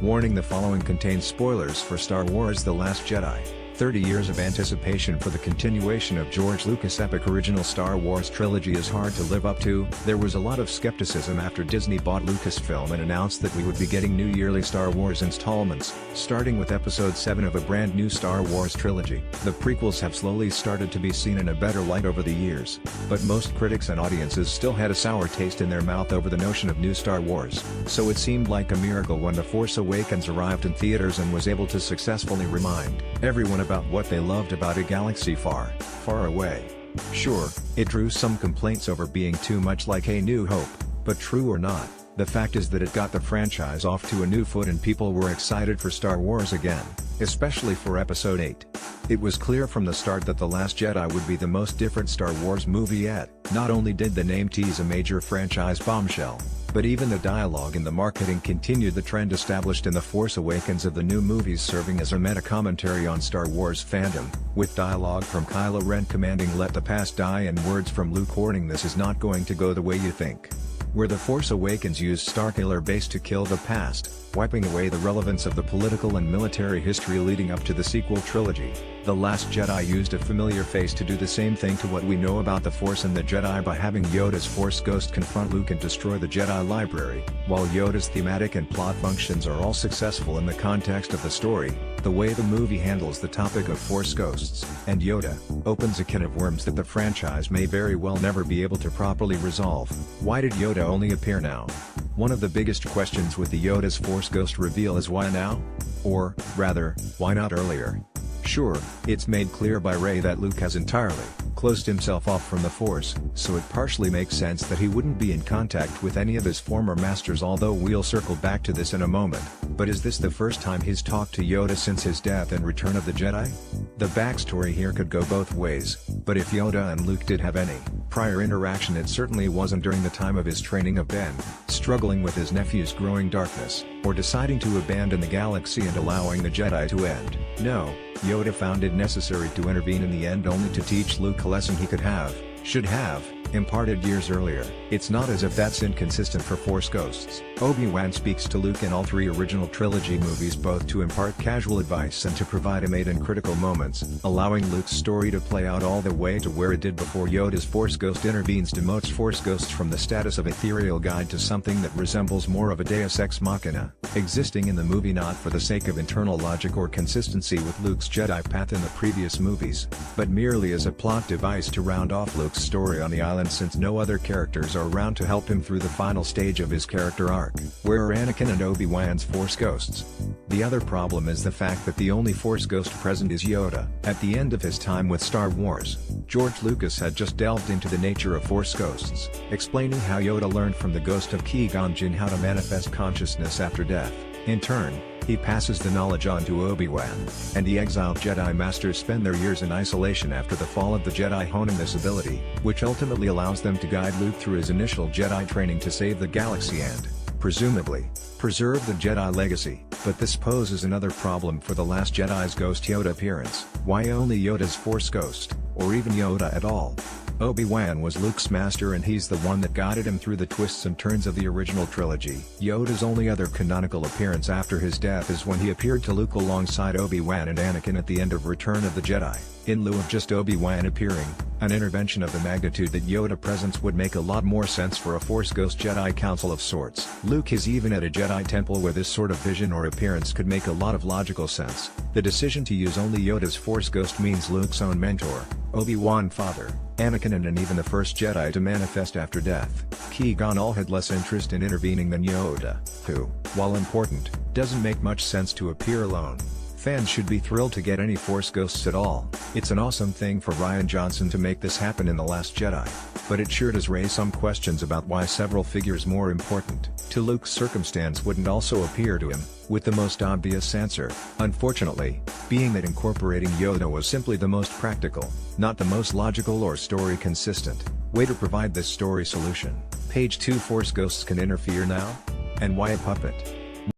Warning: the following contains spoilers for Star Wars: The Last Jedi. 30 years of anticipation for the continuation of George Lucas' epic original Star Wars trilogy is hard to live up to. There was a lot of skepticism after Disney bought Lucasfilm and announced that we would be getting new yearly Star Wars installments, starting with Episode 7 of a brand new Star Wars trilogy. The prequels have slowly started to be seen in a better light over the years, but most critics and audiences still had a sour taste in their mouth over the notion of new Star Wars. So it seemed like a miracle when The Force Awakens arrived in theaters and was able to successfully remind everyone about what they loved about a galaxy far, far away. Sure, it drew some complaints over being too much like A New Hope, but true or not, the fact is that it got the franchise off to a new foot and people were excited for Star Wars again, especially for Episode 8. It was clear from the start that The Last Jedi would be the most different Star Wars movie yet. Not only did the name tease a major franchise bombshell, but even the dialogue and the marketing continued the trend established in The Force Awakens of the new movies serving as a meta-commentary on Star Wars fandom, with dialogue from Kylo Ren commanding "let the past die" and words from Luke warning "this is not going to go the way you think." Where The Force Awakens used Starkiller Base to kill the past, wiping away the relevance of the political and military history leading up to the sequel trilogy, The Last Jedi used a familiar face to do the same thing to what we know about the Force and the Jedi by having Yoda's Force Ghost confront Luke and destroy the Jedi Library. While Yoda's thematic and plot functions are all successful in the context of the story, the way the movie handles the topic of Force Ghosts and Yoda opens a can of worms that the franchise may very well never be able to properly resolve. Why did Yoda only appear now? One of the biggest questions with the Yoda's Force Ghost reveal is why now? Or, rather, why not earlier? Sure, it's made clear by Rey that Luke has entirely closed himself off from the Force, so it partially makes sense that he wouldn't be in contact with any of his former masters, although we'll circle back to this in a moment. But is this the first time he's talked to Yoda since his death in Return of the Jedi? The backstory here could go both ways, but if Yoda and Luke did have any prior interaction, it certainly wasn't during the time of his training of Ben, struggling with his nephew's growing darkness, or deciding to abandon the galaxy and allowing the Jedi to end. No, Yoda found it necessary to intervene in the end only to teach Luke a lesson he could have, should have, imparted years earlier. It's not as if that's inconsistent for Force Ghosts. Obi-Wan speaks to Luke in all three original trilogy movies both to impart casual advice and to provide him aid in critical moments, allowing Luke's story to play out all the way to where it did before Yoda's Force Ghost intervenes demotes Force Ghosts from the status of ethereal guide to something that resembles more of a deus ex machina, existing in the movie not for the sake of internal logic or consistency with Luke's Jedi path in the previous movies, but merely as a plot device to round off Luke's story on the island since no other characters are around to help him through the final stage of his character arc. Where are Anakin and Obi-Wan's Force Ghosts? The other problem is the fact that the only Force Ghost present is Yoda. At the end of his time with Star Wars, George Lucas had just delved into the nature of Force Ghosts, explaining how Yoda learned from the ghost of Qui-Gon Jinn how to manifest consciousness after death. In turn, he passes the knowledge on to Obi-Wan, and the exiled Jedi Masters spend their years in isolation after the fall of the Jedi, honing this ability, which ultimately allows them to guide Luke through his initial Jedi training to save the galaxy and, presumably, preserve the Jedi legacy. But this poses another problem for The Last Jedi's Ghost Yoda appearance. Why only Yoda's Force Ghost, or even Yoda at all? Obi-Wan was Luke's master and he's the one that guided him through the twists and turns of the original trilogy. Yoda's only other canonical appearance after his death is when he appeared to Luke alongside Obi-Wan and Anakin at the end of Return of the Jedi. In lieu of just Obi-Wan appearing, an intervention of the magnitude that Yoda presence would make a lot more sense for a Force Ghost Jedi Council of sorts. Luke is even at a Jedi temple where this sort of vision or appearance could make a lot of logical sense. The decision to use only Yoda's Force Ghost means Luke's own mentor, Obi-Wan father, Anakin and even the first Jedi to manifest after death, Qui-Gon all had less interest in intervening than Yoda, who, while important, doesn't make much sense to appear alone. Fans should be thrilled to get any Force Ghosts at all. It's an awesome thing for Rian Johnson to make this happen in The Last Jedi. But it sure does raise some questions about why several figures more important to Luke's circumstance wouldn't also appear to him, with the most obvious answer, unfortunately, being that incorporating Yoda was simply the most practical, not the most logical or story consistent, way to provide this story solution. Page 2 Force Ghosts can interfere now? And why a puppet?